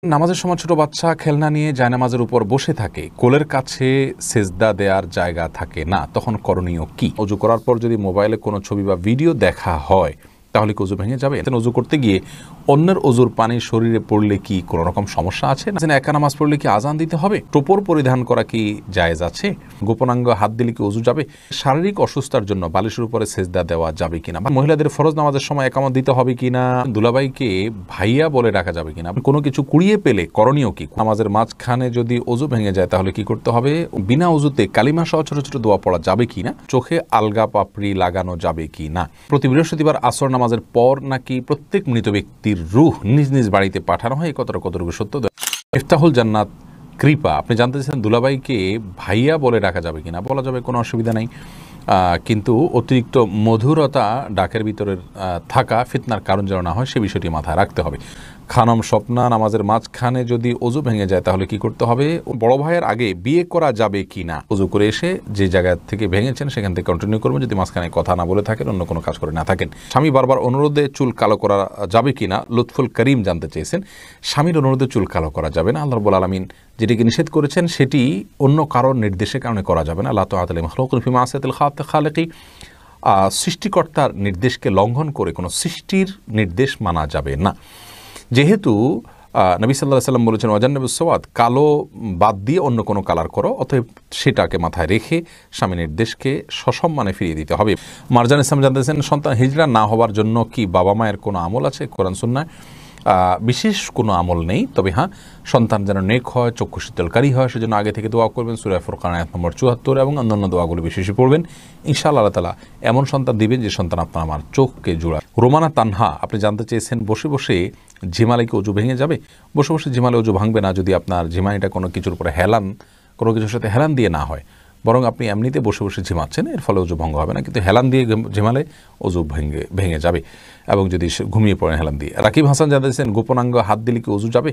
নামাজের সময় ছোট বাচ্চা খেলনা নিয়ে জায়নামাজের উপর বসে থাকে, কোলের কাছে সেজদা দেওয়ার জায়গা থাকে না, তখন করণীয় কি? অজু করার পর যদি মোবাইলে কোনো ছবি বা ভিডিও দেখা হয় তাহলে কি অজু ভেঙে যাবে? অজু করতে গিয়ে অন্যের অজুর পানি শরীরে পড়লে কি কোনো রকম সমস্যা আছে? একা নামাজ পড়লে কি আজান দিতে হবে? টোপর পরিধান করা কি জায়েজ আছে? গোপনাঙ্গ হাত দিলে কি অজু যাবে? শারীরিক অসুস্থতার জন্য বালিশের উপরে সেজদা দেওয়া যাবে কিনা? মহিলাদের ফরজ নামাজের সময় একামত দিতে হবে কিনা? দুলাভাইকে ভাইয়া বলে ডাকা যাবে কিনা? কোনো কিছু কুড়িয়ে পেলে করণীয় কি? নামাজের মাঝখানে যদি অজু ভেঙে যায় তাহলে কি করতে হবে? বিনা অজুতে কালিমা সহ ছোট ছোট দোয়া পড়া যাবে কিনা? চোখে আলগা পাপড়ি লাগানো যাবে কিনা? প্রতি বৃহস্পতিবার আসর নামাজের পর নাকি প্রত্যেক মৃত ব্যক্তির রূহ নিজ নিজ বাড়িতে পাঠানো হয়, কতটুকু সত্য? ইফতাহুল জান্নাত কৃপা, আপনি জানতে চাইছেন দুলাভাইকে ভাইয়া বলে ডাকা যাবে কিনা? বলা যাবে, কোনো অসুবিধা নেই, কিন্তু অতিরিক্ত মধুরতা ডাকের ভিতরে থাকা ফিতনার কারণ যেন না হয় সে বিষয়টি মাথায় রাখতে হবে। খানম স্বপ্না, নামাজের মাঝখানে যদি অজু ভেঙে যায় তাহলে কি করতে হবে? বড় ভাইয়ের আগে বিয়ে করা যাবে কি না? অজু করে এসে যে জায়গা থেকে ভেঙেছেন সেখান থেকে কন্টিনিউ করবেন, যদি মাঝখানে কথা না বলে থাকেন, অন্য কোনো কাজ করে না থাকেন। স্বামী বারবার অনুরোধে চুল কালো করা যাবে কি না? লুৎফুল করিম জানতে চেয়েছেন, স্বামীর অনুরোধে চুল কালো করা যাবে না। আল্লাহ রাব্বুল আলামিন যেটিকে নিষেধ করেছেন সেটি অন্য কারোর নির্দেশের কারণে করা যাবে না। লা তাআতা লিল মাখলুকিন ফি মাসিয়াতিল খালিকি, সৃষ্টিকর্তার নির্দেশকে লঙ্ঘন করে কোনো সৃষ্টির নির্দেশ মানা যাবে না। যেহেতু নবী সাল্লাল্লাহু আলাইহি ওয়াসাল্লাম বলেছেন ওয়াজান্নাবুস সাওয়াদ, কালো বাদ দিয়ে অন্য কোনো কালার করো, অতএব সেটাকে মাথায় রেখে স্বামী নির্দেশকে সসম্মানে ফিরিয়ে দিতে হবে। মারজান ইসলাম জানতেছেন, সন্তান হিজড়া না হওয়ার জন্য কি বাবা মায়ের কোনো আমল আছে কোরআন সুন্নাহয়? বিশেষ কোনো আমল নেই, তবে হ্যাঁ, সন্তান যেন নেক হয়, চক্ষু শীতলকারী হয়, সেজন্য আগে থেকে দোয়া করবেন। সূরা ফুরকান আয়াত নম্বর 74 এবং অন্যান্য দোয়াগুলো বেশি বেশি পড়বেন। ইনশাআল্লাহ আল্লাহ তাআলা এমন সন্তান দিবেন যে সন্তান আপনার আমার চোখকে জোড়া। রোমানা তানহা, আপনি জানতে চেয়েছেন বসে বসে ঝিমালে কি অজু ভেঙে যাবে? বসে বসে ঝিমালে অজু ভাঙবে না, যদি আপনার ঝিমানিটা কোনো কিছুর উপরে কোনো কিছুর সাথে হেলান দিয়ে না হয়, বরং আপনি এমনিতে বসে বসে ঝিমাচ্ছেন, এর ফলে অজু ভঙ্গ হবে না। কিন্তু হেলান দিয়ে ঝিমালে অজু ভেঙে যাবে, এবং যদি ঘুমিয়ে পড়েন হেলান দিয়ে। রাকিব হাসান জানতেছেন, গোপনাঙ্গ হাত দিলে কি অজু যাবে?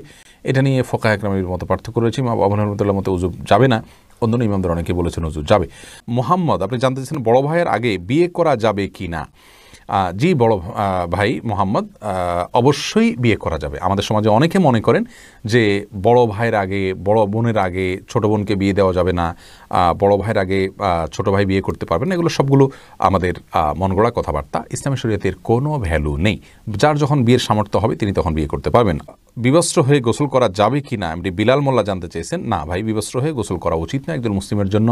এটা নিয়ে ফোকাহ একরামের মতো পার্থক্য রয়েছে। ইমাম আবু হানিফার মতো অজু যাবে না, অন্য ইমামদের অনেকে বলেছেন অজু যাবে। মোহাম্মদ, আপনি জানতে চাইছেন বড় ভাইয়ের আগে বিয়ে করা যাবে কি না? জি বড় ভাই মোহাম্মদ, অবশ্যই বিয়ে করা যাবে। আমাদের সমাজে অনেকে মনে করেন যে বড় ভাইয়ের আগে, বড় বোনের আগে ছোট বোনকে বিয়ে দেওয়া যাবে না, বড় ভাইয়ের আগে ছোট ভাই বিয়ে করতে পারবেন না। এগুলো সবগুলো আমাদের মনগড়া কথাবার্তা। ইসলামী শরীয়তের কোনো ভ্যালু নেই। যার যখন বিয়ের সামর্থ্য হবে তিনি তখন বিয়ে করতে পারবেন। বিবস্ত্র হয়ে গোসল করা যাবে কি না? এমনি বিলাল মোল্লা জানতে চেয়েছেন, না ভাই, বিবস্ত্র হয়ে গোসল করা উচিত না। একজন মুসলিমের জন্য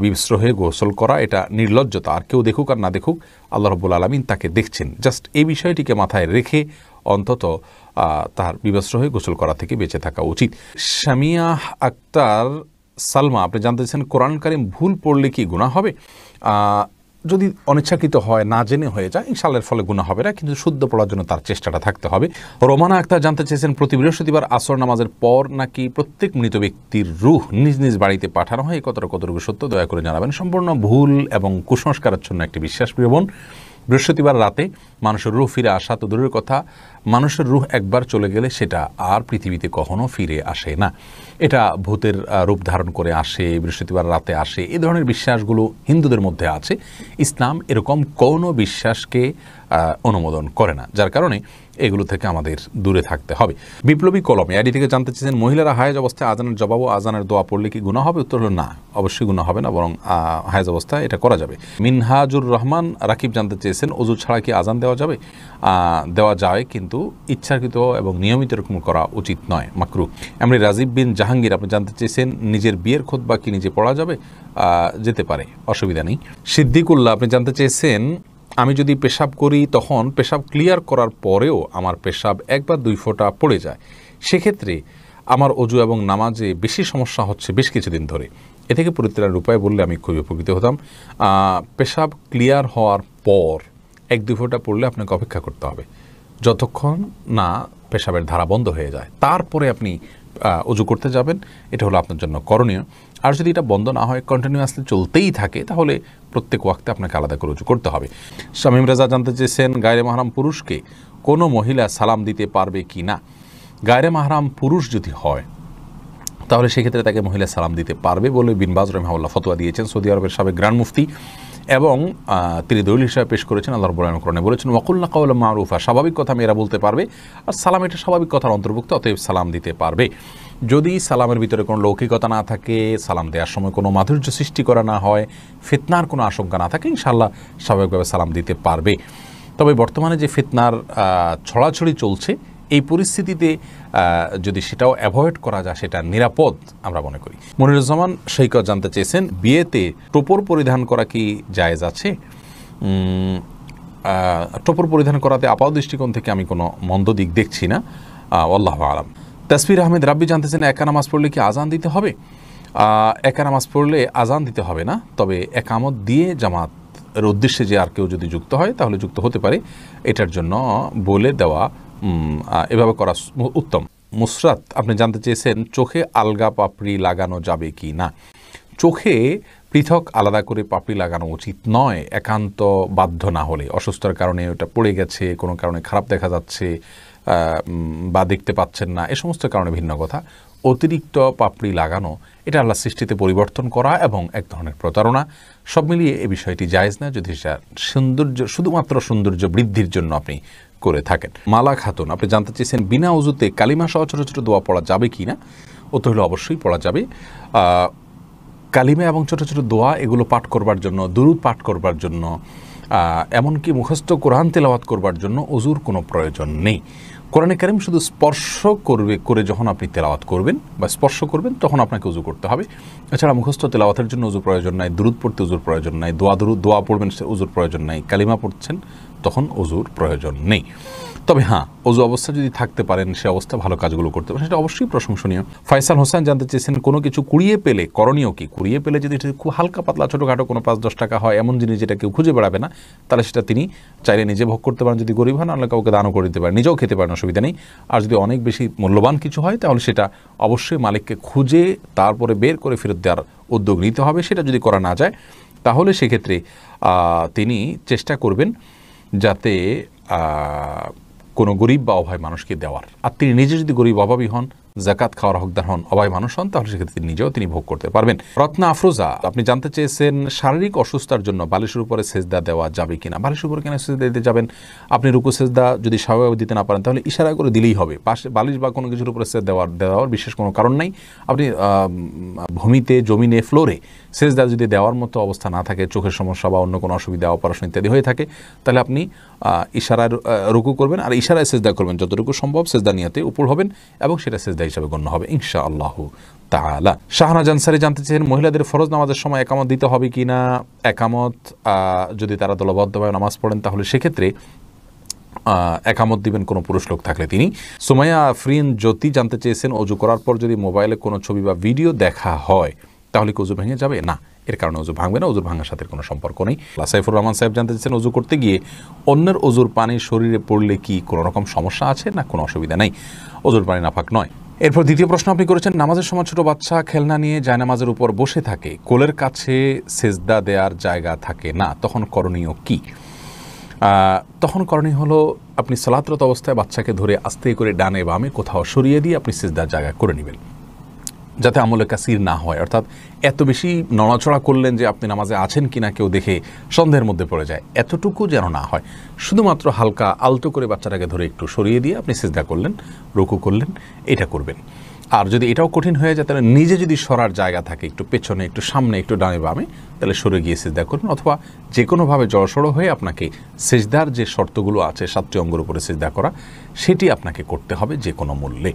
বিবস্ত্র হয়ে গোসল করা এটা নির্লজ্জতা। আর কেউ দেখুক আর না দেখুক, আল্লাহ রাব্বুল আলামিন তাকে দেখছেন। জাস্ট এই বিষয়টিকে মাথায় রেখে অন্তত তার বিবস্ত্র হয়ে গোসল করা থেকে বেঁচে থাকা উচিত। শামিয়া আক্তার সালমা, আপনি জানতে চান কোরআন কারীম ভুল পড়লে কি গুনাহ হবে? যদি অনিচ্ছাকৃত হয়, না জেনে হয়ে যায়, ইনশাআল্লাহর ফলে গুনাহ হবে না, কিন্তু শুদ্ধ পড়ার জন্য তার চেষ্টাটা থাকতে হবে। রোমানা আক্তার জানতে চেয়েছেন, প্রতি বৃহস্পতিবার আসর নামাজের পর নাকি প্রত্যেক মৃত ব্যক্তির রূহ নিজ নিজ বাড়িতে পাঠানো হয়, কতটুকু সত্য দয়া করে জানাবেন। সম্পূর্ণ ভুল এবং কুসংস্কারাচ্ছন্ন একটি বিশ্বাস, প্রিয় বোন। বৃহস্পতিবার রাতে মানুষের রূহ ফিরে আসা তো দূরের কথা, মানুষের রূহ একবার চলে গেলে সেটা আর পৃথিবীতে কখনো ফিরে আসে না। এটা ভূতের রূপ ধারণ করে আসে, বৃহস্পতিবার রাতে আসে, এই ধরনের বিশ্বাসগুলো হিন্দুদের মধ্যে আছে। ইসলাম এরকম কোনো বিশ্বাসকে অনুমোদন করে না, যার কারণে এগুলো থেকে আমাদের দূরে থাকতে হবে। বিপ্লবী কলমে আইডি থেকে জানতে চেয়েছেন, মহিলারা হায়েজ অবস্থায় আজানের জবাব ও আজানের দোয়া পড়লে কি গুনাহ হবে? উত্তর হলো না, অবশ্যই গুনাহ হবে না, বরং হায়েজ অবস্থায় এটা করা যাবে। মিনহাজুর রহমান রাকিব জানতে চেয়েছেন, অজু ছাড়া কি আজান দেওয়া যাবে? দেওয়া যায়, কিন্তু ইচ্ছাকৃত এবং নিয়মিত এরকম করা উচিত নয়, মাকরু। এমনি রাজীব বিন জাহাঙ্গীর, আপনি জানতে চেয়েছেন নিজের বিয়ের খুতবা কি নিজে পড়া যাবে? যেতে পারে, অসুবিধা নেই। সিদ্দিকুল্লাহ, আপনি জানতে চেয়েছেন, আমি যদি পেশাব করি তখন পেশাব ক্লিয়ার করার পরেও আমার পেশাব একবার 2 ফোঁটা পড়ে যায়, সেক্ষেত্রে আমার অজু এবং নামাজে বেশি সমস্যা হচ্ছে বেশ কিছুদিন ধরে, এ থেকে পরিত্রাণের উপায় বললে আমি খুবই উপকৃত হতাম। পেশাব ক্লিয়ার হওয়ার পর 1-2 ফোঁটা পড়লে আপনাকে অপেক্ষা করতে হবে যতক্ষণ না পেশাবের ধারা বন্ধ হয়ে যায়, তারপরে আপনি অজু করতে যাবেন। এটা হলো আপনার জন্য করণীয়। আর যদি এটা বন্ধ না হয়, কন্টিনিউয়াসলি চলতেই থাকে, তাহলে প্রত্যেক ওয়াক্তে আপনাকে আলাদা করে অজু করতে হবে। শামীম রাজা জানতে চেয়েছেন, গায়রে মাহরাম পুরুষকে কোনো মহিলা সালাম দিতে পারবে কি না? গায়রে মাহরাম পুরুষ যদি হয় তাহলে সেক্ষেত্রে তাকে মহিলা সালাম দিতে পারবে বলে বিন বাজ রাহিমাহুল্লাহ ফতোয়া দিয়েছেন। সৌদি আরবের সাবেক গ্র্যান্ড মুফতি এবং তিনি দলিল হিসাবে পেশ করেছেন আল্লাহ রাব্বুল আলামিন কোরআনে বলেছেন ওয়াকুলনা কাওলাম মারুফা, স্বাভাবিক কথা মেয়েরা বলতে পারবে, আর সালাম এটা স্বাভাবিক কথার অন্তর্ভুক্ত, অতএব সালাম দিতে পারবে। যদি সালামের ভিতরে কোনো লৌকিকতা না থাকে, সালাম দেওয়ার সময় কোনো মাধুর্য সৃষ্টি করা না হয়, ফিতনার কোনো আশঙ্কা না থাকে, ইনশাআল্লাহ স্বাভাবিকভাবে সালাম দিতে পারবে। তবে বর্তমানে যে ফিতনার ছড়াছড়ি চলছে, এই পরিস্থিতিতে যদি সেটাও অ্যাভয়েড করা যায় সেটা নিরাপদ আমরা মনে করি। মনিরুজ্জামান সৈকত জানতে চেয়েছেন বিয়েতে টোপর পরিধান করা কি জায়েজ আছে? টোপর পরিধান করাতে আপাত দৃষ্টিকোণ থেকে আমি কোনো মন্দ দিক দেখছি না, আল্লাহু আলাম। তাসফির আহমেদ রাব্বি জানতেছেন একা নামাজ পড়লে কি আজান দিতে হবে? একা নামাজ পড়লে আজান দিতে হবে না, তবে একামত দিয়ে জামাতের উদ্দেশ্যে যে আর কেউ যদি যুক্ত হয় তাহলে যুক্ত হতে পারে, এটার জন্য বলে দেওয়া এভাবে করা উত্তম। মুসরাত আপনি জানতে চেয়েছেন চোখে আলগা পাপড়ি লাগানো যাবে কি না। চোখে পৃথক আলাদা করে পাপড়ি লাগানো উচিত নয়, একান্ত বাধ্য না হলে। অসুস্থতার কারণে ওটা পড়ে গেছে, কোনো কারণে খারাপ দেখা যাচ্ছে বা দেখতে পাচ্ছেন না, এ সমস্ত কারণে ভিন্ন কথা। অতিরিক্ত পাপড়ি লাগানো এটা আল্লাহর সৃষ্টিতে পরিবর্তন করা এবং এক ধরনের প্রতারণা। সব মিলিয়ে এই বিষয়টি জায়েজ না, যদি সেটা সৌন্দর্য, শুধুমাত্র সৌন্দর্য বৃদ্ধির জন্য আপনি করে থাকেন। মালা খাতুন আপনি জানতে চেয়েছেন বিনা উযুতে কালিমা সহ ছোটো ছোটো দোয়া পড়া যাবে কি না। উত্তর হলো অবশ্যই পড়া যাবে। কালিমা এবং ছোটো ছোটো দোয়া এগুলো পাঠ করবার জন্য, দুরূদ পাঠ করবার জন্য, এমনকি মুখস্থ কোরআন তেলাওয়াত করবার জন্য উযুর কোনো প্রয়োজন নেই। কোরআনে কারীম শুধু স্পর্শ করে যখন আপনি তেলাওয়াত করবেন বা স্পর্শ করবেন তখন আপনাকে উযু করতে হবে। এছাড়া মুখস্থ তেলাওয়াতের জন্য উযুর প্রয়োজন নাই, দুরূদ পড়তে উযুর প্রয়োজন নাই, দোয়া পড়বেন উযুর প্রয়োজন নাই, কালিমা পড়ছেন তখন উযুর প্রয়োজন নেই। তবে হ্যাঁ, ওযু অবস্থা যদি থাকতে পারেন, সে অবস্থা ভালো কাজগুলো করতে পারেন, সেটা অবশ্যই প্রশংসনীয়। ফয়সাল হোসেন জানতে চেয়েছেন কোনো কিছু কুড়িয়ে পেলে করণীয় কি? কুড়িয়ে পেলে যদি খুব হালকা পাতলা ছোটোখাটো কোনো 5-10 টাকা হয়, এমন জিনিস যেটা কেউ খুঁজে বেড়াবে না, তাহলে সেটা তিনি চাইলে নিজে ভোগ করতে পারেন, যদি গরিব হন, আল্লাহ কাউকে দানও করে দিতে পারেন, নিজেও খেতে পারেন, অসুবিধা নেই। আর যদি অনেক বেশি মূল্যবান কিছু হয় তাহলে সেটা অবশ্যই মালিককে খুঁজে তারপরে বের করে ফেরত দেওয়ার উদ্যোগ নিতে হবে। সেটা যদি করা না যায় তাহলে সেক্ষেত্রে তিনি চেষ্টা করবেন যাতে কোনো গরিব বা অভাবী মানুষকে দেওয়ার। আর তিনি নিজে যদি গরিব অভাবী হন, যাকাত খাওয়ার হকদার হন, অভাবী মানুষ হন, তাহলে সেক্ষেত্রে নিজেও তিনি ভোগ করতে পারবেন। রত্না আফরোজা আপনি জানতে চেয়েছেন শারীরিক অসুস্থতার জন্য বালিশের উপরে সেজদা দেওয়া যাবে কিনা। বালিশের উপরে কেন সেজদা দিতে যাবেন? আপনি রুকু সেজদা যদি স্বাভাবিকভাবে দিতে না পারেন তাহলে ইশারা করে দিলেই হবে। বালিশ বা কোনো কিছুর উপরে সেজদা দেওয়ার বিশেষ কোনো কারণ নাই। আপনি ভূমিতে, জমিনে, ফ্লোরে সেজদা যদি দেওয়ার মতো অবস্থা না থাকে, চোখের সমস্যা বা অন্য কোনো অসুবিধা, অপারেশন ইত্যাদি হয়ে থাকে, তাহলে আপনি ইশারায় রুকু করবেন আর ইশারায় সেজদা করবেন, যতটুকু সম্ভব সেজদা নিয়াতে উপর হবেন এবং সেটা সেজদা হিসাবে গণ্য হবে ইনশাআল্লাহ তাআলা। শাহনাজ আনসারী জানতে চেয়েছেন মহিলাদের ফরজ নামাজের সময় একামত দিতে হবে কি না। একামত যদি তারা দলবদ্ধভাবে নামাজ পড়েন তাহলে সেক্ষেত্রে একামত দিবেন কোনো পুরুষ লোক থাকলে তিনি। সুমাইয়া আফরিন জ্যোতি জানতে চেয়েছেন অজু করার পর যদি মোবাইলে কোনো ছবি বা ভিডিও দেখা হয় তাহলে কি অজু ভেঙে যাবে? না, এর কারণে অজু ভাঙবে না, অজুর ভাঙার সাথে কোনো সম্পর্ক নেই। সাইফুর রহমান সাহেব জানতে চেয়েছেন অজু করতে গিয়ে অন্যের অজুর পানি শরীরে পড়লে কি কোনো রকম সমস্যা আছে? না, কোনো অসুবিধা নেই, অজুর পানি নাপাক নয়। এরপর দ্বিতীয় প্রশ্ন আপনি করেছেন নামাজের সময় ছোট বাচ্চা খেলনা নিয়ে জায়নামাজের উপর বসে থাকে, কোলের কাছে সেজদা দেওয়ার জায়গা থাকে না, তখন করণীয় কি? তখন করণীয় হলো আপনি সালাতরত অবস্থায় বাচ্চাকে ধরে আস্তে করে ডানে বামে কোথাও সরিয়ে দিয়ে আপনি সেজদার জায়গা করে নেবেন, যাতে আমলে কাসির না হয়। অর্থাৎ এত বেশি নড়াচড়া করলেন যে আপনি নামাজে আছেন কিনা কেউ দেখে সন্দেহের মধ্যে পড়ে যায়, এতটুকু যেন না হয়। শুধুমাত্র হালকা আলতো করে বাচ্চাটাকে ধরে একটু সরিয়ে দিয়ে আপনি সিজদা করলেন, রুকু করলেন, এটা করবেন। আর যদি এটাও কঠিন হয়ে যায় তাহলে নিজে যদি সরার জায়গা থাকে, একটু পেছনে, একটু সামনে, একটু ডানে বামে, তাহলে সরে গিয়ে সিজদা করবেন। অথবা যে কোনোভাবে জড়সড়ো হয়ে আপনাকে সিজদার যে শর্তগুলো আছে 7টি অঙ্গের উপরে সিজদা করা, সেটি আপনাকে করতে হবে যে কোনো মূল্যে।